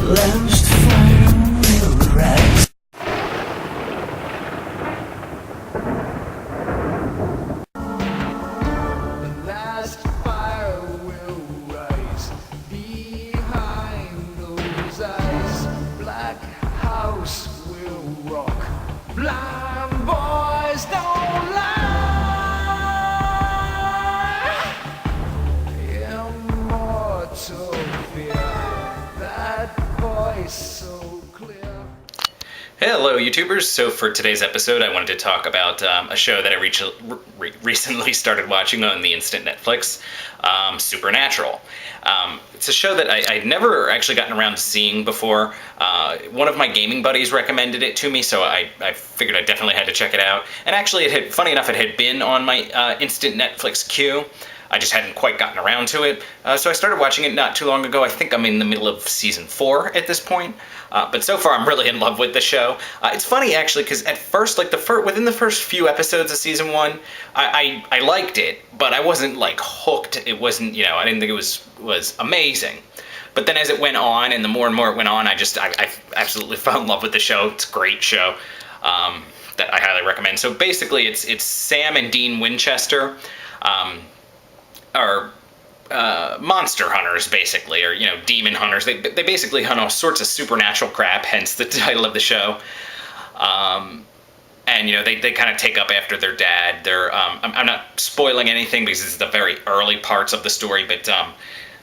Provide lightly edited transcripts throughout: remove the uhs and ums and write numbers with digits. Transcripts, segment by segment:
last fire will rise. The last fire will rise behind those eyes. Black house will rock. Blind boys don't lie. Immortal fear. That voice so clear. Hello YouTubers, so for today's episode I wanted to talk about a show that I recently started watching on the instant Netflix, Supernatural. It's a show that I'd never actually gotten around to seeing before. One of my gaming buddies recommended it to me, so I figured I definitely had to check it out. And actually, funny enough, it had been on my instant Netflix queue. I just hadn't quite gotten around to it. So I started watching it not too long ago. I think I'm in the middle of season 4 at this point. But so far I'm really in love with the show. It's funny actually, because at first, like within the first few episodes of season 1, I liked it, but I wasn't like hooked. It wasn't, I didn't think it was amazing. But then as it went on, and the more and more it went on, I absolutely fell in love with the show. It's a great show that I highly recommend. So basically it's Sam and Dean Winchester. Are monster hunters, basically, or demon hunters. They basically hunt all sorts of supernatural crap, hence the title of the show. And they kind of take up after their dad. I'm not spoiling anything because this is the very early parts of the story, but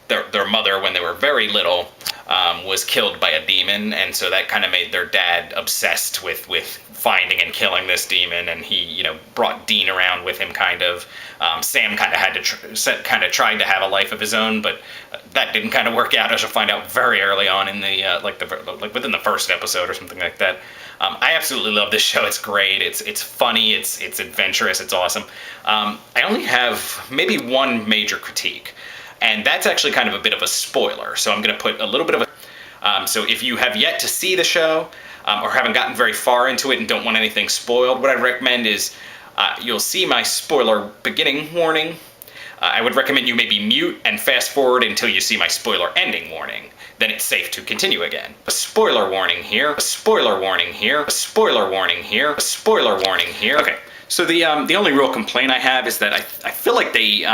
their mother, when they were very little, was killed by a demon, and so that kind of made their dad obsessed with finding and killing this demon, and he brought Dean around with him, kind of. Sam kind of had to tried to have a life of his own, but that didn't kind of work out, as you'll find out very early on in the like within the first episode or something like that. I absolutely love this show. It's great. It's funny. It's adventurous. It's awesome. I only have maybe one major critique, and that's actually kind of a bit of a spoiler. So I'm going to put a little bit of a. So if you have yet to see the show, or haven't gotten very far into it and don't want anything spoiled, what I'd recommend is you'll see my spoiler beginning warning. I would recommend you maybe mute and fast forward until you see my spoiler ending warning. Then it's safe to continue again. A spoiler warning here. A spoiler warning here. A spoiler warning here. A spoiler warning here. Okay. So the only real complaint I have is that I feel like they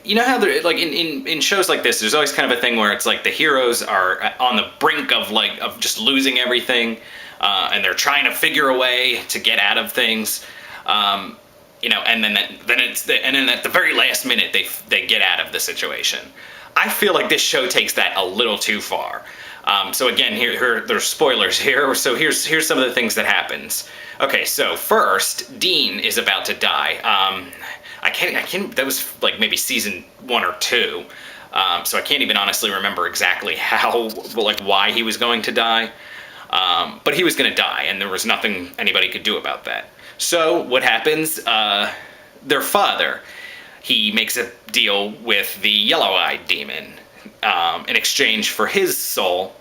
you know how they're like in shows like this, there's always kind of a thing where it's like the heroes are on the brink of just losing everything, and they're trying to figure a way to get out of things, and then at the very last minute they get out of the situation. I feel like this show takes that a little too far. So again, here there's spoilers here. So here's some of the things that happens. Okay, so first, Dean is about to die. I can't. That was like maybe season 1 or 2, so I can't even honestly remember exactly why he was going to die. But he was going to die, and there was nothing anybody could do about that. So what happens? Their father, he makes a deal with the yellow-eyed demon in exchange for his soul.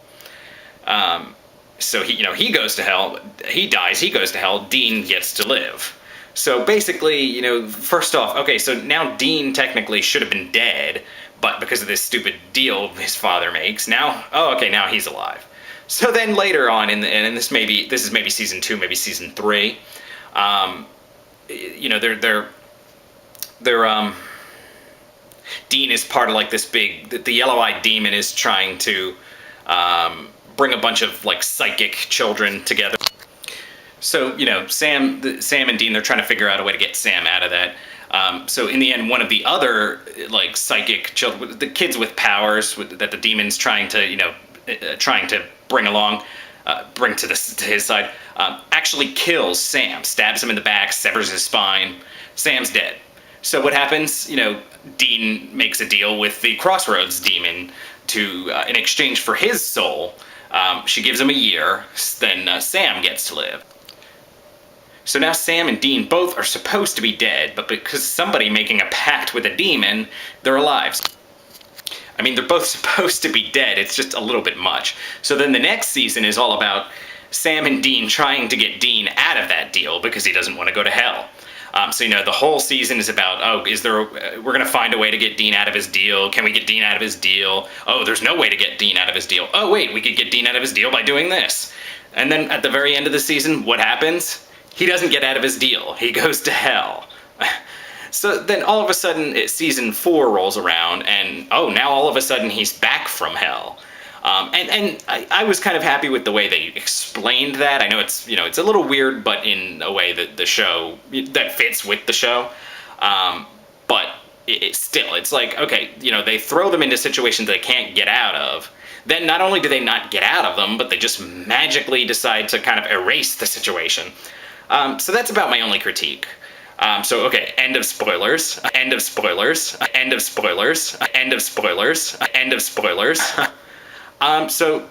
So he goes to hell. He dies. He goes to hell. Dean gets to live. So basically, first off, okay, so now Dean technically should have been dead, but because of this stupid deal his father makes, now he's alive. So then later on, and this is maybe season 2, maybe season 3, Dean is part of like this big, the yellow-eyed demon is trying to bring a bunch of like psychic children together. So, Sam and Dean, they're trying to figure out a way to get Sam out of that. So in the end, one of the other like psychic children, the kids with powers that the demon's trying to bring along, bring to his side, actually kills Sam, stabs him in the back, severs his spine. Sam's dead. So what happens? Dean makes a deal with the Crossroads demon to, in exchange for his soul, she gives him a year, then Sam gets to live. So now Sam and Dean both are supposed to be dead, but because somebody making a pact with a demon, they're alive. I mean, they're both supposed to be dead, it's just a little bit much. So then the next season is all about Sam and Dean trying to get Dean out of that deal because he doesn't want to go to hell. So, the whole season is about, oh, we're going to find a way to get Dean out of his deal. Can we get Dean out of his deal? Oh, there's no way to get Dean out of his deal. Oh, wait, we could get Dean out of his deal by doing this. And then at the very end of the season, what happens? He doesn't get out of his deal. He goes to hell. So then all of a sudden, season 4 rolls around, and oh, now all of a sudden he's back from hell. And I was kind of happy with the way they explained that. I know it's a little weird, but in a way that that fits with the show. But it's like, okay, they throw them into situations they can't get out of. Then not only do they not get out of them, but they just magically decide to kind of erase the situation. So that's about my only critique. So, okay, end of spoilers, end of spoilers, end of spoilers, end of spoilers, end of spoilers. So,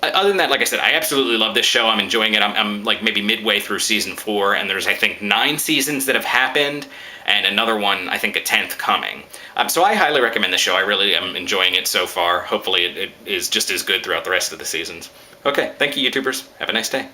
other than that, like I said, I absolutely love this show. I'm enjoying it. I'm like maybe midway through season 4, and there's, I think, 9 seasons that have happened, and another one, I think, a 10th coming. So I highly recommend the show. I really am enjoying it so far. Hopefully it is just as good throughout the rest of the seasons. Okay, thank you, YouTubers. Have a nice day.